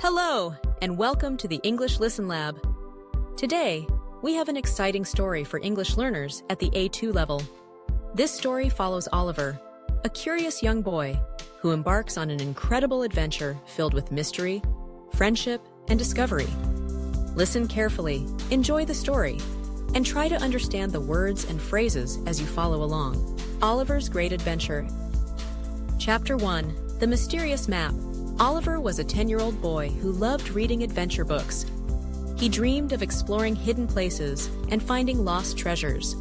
Hello, and welcome to the English Listen Lab. Today, we have an exciting story for English learners at the A2 level. This story follows Oliver, a curious young boy who embarks on an incredible adventure filled with mystery, friendship, and discovery. Listen carefully, enjoy the story, and try to understand the words and phrases as you follow along. Oliver's Great Adventure. Chapter 1: The Mysterious Map. Oliver was a 10-year-old boy who loved reading adventure books. He dreamed of exploring hidden places and finding lost treasures.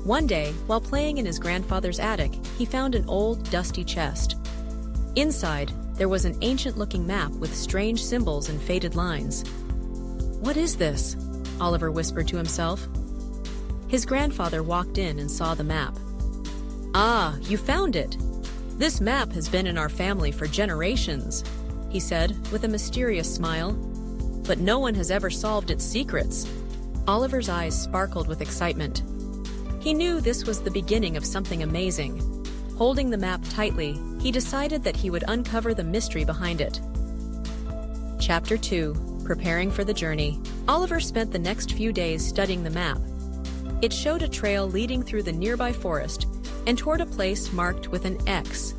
One day, while playing in his grandfather's attic, he found an old, dusty chest. Inside, there was an ancient-looking map with strange symbols and faded lines. "What is this?" Oliver whispered to himself. His grandfather walked in and saw the map. "Ah, you found it! This map has been in our family for generations," he said with a mysterious smile. "But no one has ever solved its secrets." Oliver's eyes sparkled with excitement. He knew this was the beginning of something amazing. Holding the map tightly, he decided that he would uncover the mystery behind it. Chapter 2: Preparing for the Journey. Oliver spent the next few days studying the map. It showed a trail leading through the nearby forest and toward a place marked with an X.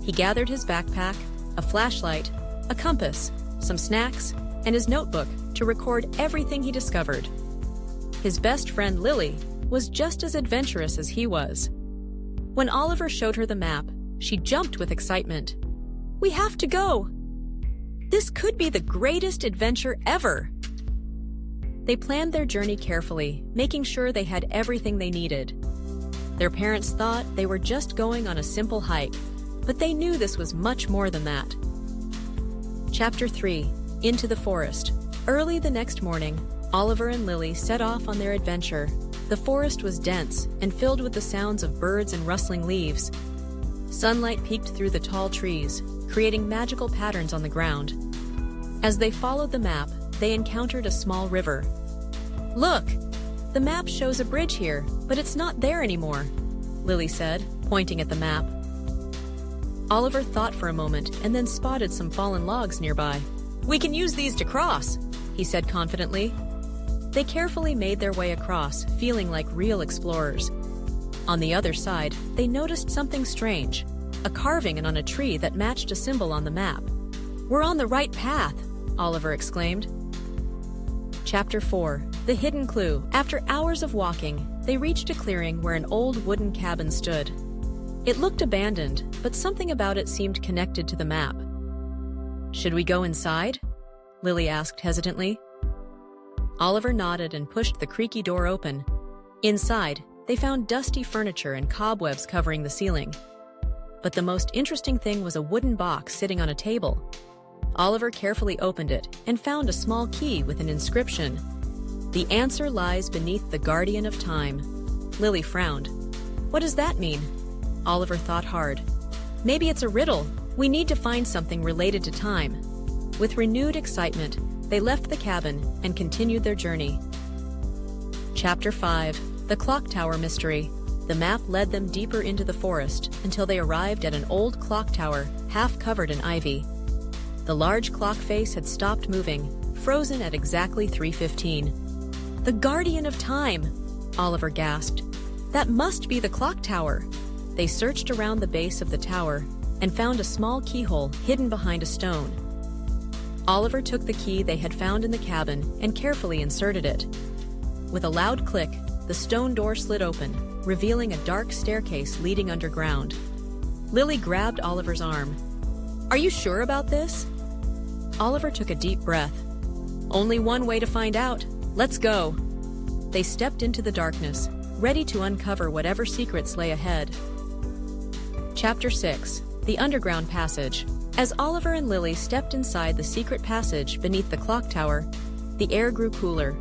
He gathered his backpack, a flashlight, a compass, some snacks, and his notebook to record everything he discovered. His best friend Lily was just as adventurous as he was. When Oliver showed her the map, she jumped with excitement. "We have to go! This could be the greatest adventure ever!" They planned their journey carefully, making sure they had everything they needed. Their parents thought they were just going on a simple hike, but they knew this was much more than that. Chapter 3: Into the Forest. Early the next morning, Oliver and Lily set off on their adventure. The forest was dense and filled with the sounds of birds and rustling leaves. Sunlight peeked through the tall trees, creating magical patterns on the ground. As they followed the map, they encountered a small river. "Look! The map shows a bridge here, but it's not there anymore," Lily said, pointing at the map. Oliver thought for a moment and then spotted some fallen logs nearby. "We can use these to cross," he said confidently. They carefully made their way across, feeling like real explorers. On the other side, they noticed something strange, a carving on a tree that matched a symbol on the map. "We're on the right path," Oliver exclaimed. Chapter 4: The Hidden Clue. After hours of walking, they reached a clearing where an old wooden cabin stood. It looked abandoned, but something about it seemed connected to the map. "Should we go inside?" Lily asked hesitantly. Oliver nodded and pushed the creaky door open. Inside, they found dusty furniture and cobwebs covering the ceiling. But the most interesting thing was a wooden box sitting on a table. Oliver carefully opened it and found a small key with an inscription. "The answer lies beneath the guardian of time." Lily frowned. "What does that mean?" Oliver thought hard. "Maybe it's a riddle. We need to find something related to time." With renewed excitement, they left the cabin and continued their journey. Chapter 5: The Clock Tower Mystery. The map led them deeper into the forest until they arrived at an old clock tower, half covered in ivy. The large clock face had stopped moving, frozen at exactly 3:15. "The guardian of time!" Oliver gasped. "That must be the clock tower." They searched around the base of the tower and found a small keyhole hidden behind a stone. Oliver took the key they had found in the cabin and carefully inserted it. With a loud click, the stone door slid open, revealing a dark staircase leading underground. Lily grabbed Oliver's arm. "Are you sure about this?" Oliver took a deep breath. "Only one way to find out. Let's go." They stepped into the darkness, ready to uncover whatever secrets lay ahead. Chapter 6: The Underground Passage. As Oliver and Lily stepped inside the secret passage beneath the clock tower, the air grew cooler.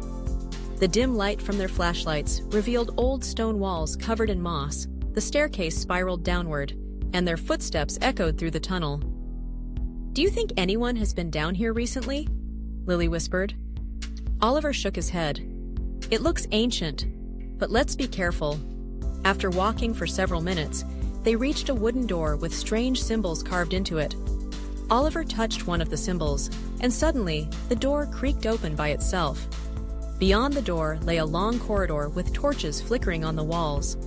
The dim light from their flashlights revealed old stone walls covered in moss. The staircase spiraled downward, and their footsteps echoed through the tunnel. "Do you think anyone has been down here recently?" Lily whispered. Oliver shook his head. "It looks ancient, but let's be careful." After walking for several minutes, they reached a wooden door with strange symbols carved into it. Oliver touched one of the symbols, and suddenly, the door creaked open by itself. Beyond the door lay a long corridor with torches flickering on the walls.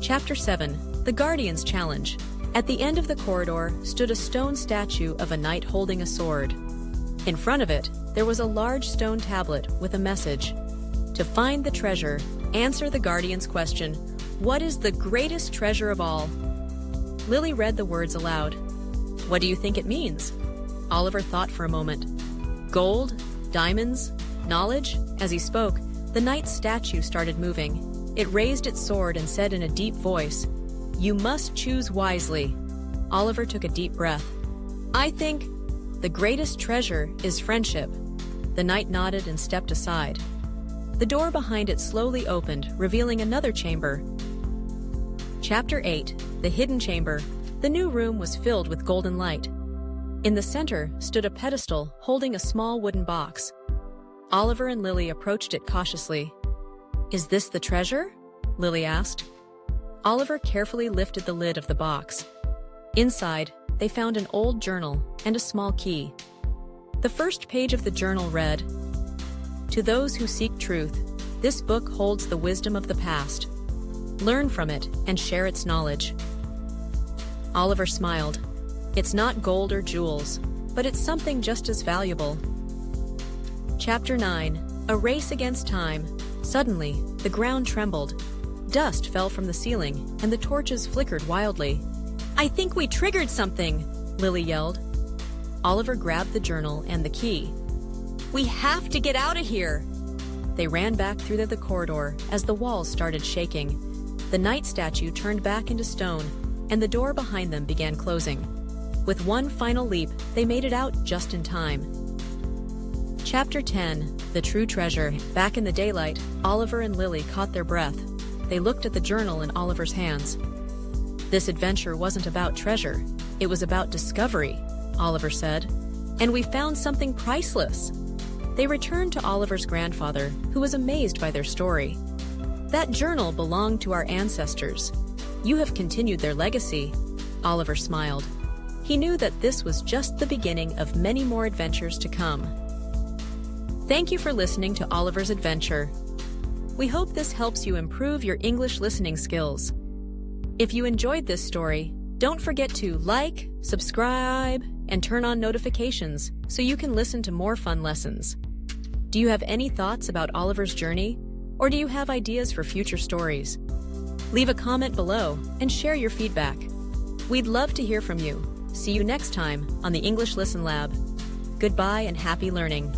Chapter 7: The Guardian's Challenge. At the end of the corridor stood a stone statue of a knight holding a sword. In front of it, there was a large stone tablet with a message. To find the treasure, answer the Guardian's question, "What is the greatest treasure of all?" Lily read the words aloud. "What do you think it means?" Oliver thought for a moment. "Gold? Diamonds? Knowledge?" As he spoke, the knight's statue started moving. It raised its sword and said in a deep voice, "You must choose wisely." Oliver took a deep breath. "I think the greatest treasure is friendship." The knight nodded and stepped aside. The door behind it slowly opened, revealing another chamber. Chapter 8: The Hidden Chamber. The new room was filled with golden light. In the center stood a pedestal holding a small wooden box. Oliver and Lily approached it cautiously. "Is this the treasure?" Lily asked. Oliver carefully lifted the lid of the box. Inside, they found an old journal and a small key. The first page of the journal read, "To those who seek truth, this book holds the wisdom of the past. Learn from it and share its knowledge." Oliver smiled. "It's not gold or jewels, but it's something just as valuable." Chapter 9: A Race Against Time. Suddenly, the ground trembled. Dust fell from the ceiling, and the torches flickered wildly. "I think we triggered something!" Lily yelled. Oliver grabbed the journal and the key. "We have to get out of here!" They ran back through the corridor as the walls started shaking. The knight statue turned back into stone, and the door behind them began closing. With one final leap, they made it out just in time. Chapter 10: The True Treasure. Back in the daylight, Oliver and Lily caught their breath. They looked at the journal in Oliver's hands. "This adventure wasn't about treasure. It was about discovery," Oliver said. "And we found something priceless." They returned to Oliver's grandfather, who was amazed by their story. "That journal belonged to our ancestors. You have continued their legacy." Oliver smiled. He knew that this was just the beginning of many more adventures to come. Thank you for listening to Oliver's Adventure. We hope this helps you improve your English listening skills. If you enjoyed this story, don't forget to like, subscribe, and turn on notifications so you can listen to more fun lessons. Do you have any thoughts about Oliver's journey, or do you have ideas for future stories? Leave a comment below and share your feedback. We'd love to hear from you. See you next time on the English Listen Lab. Goodbye and happy learning.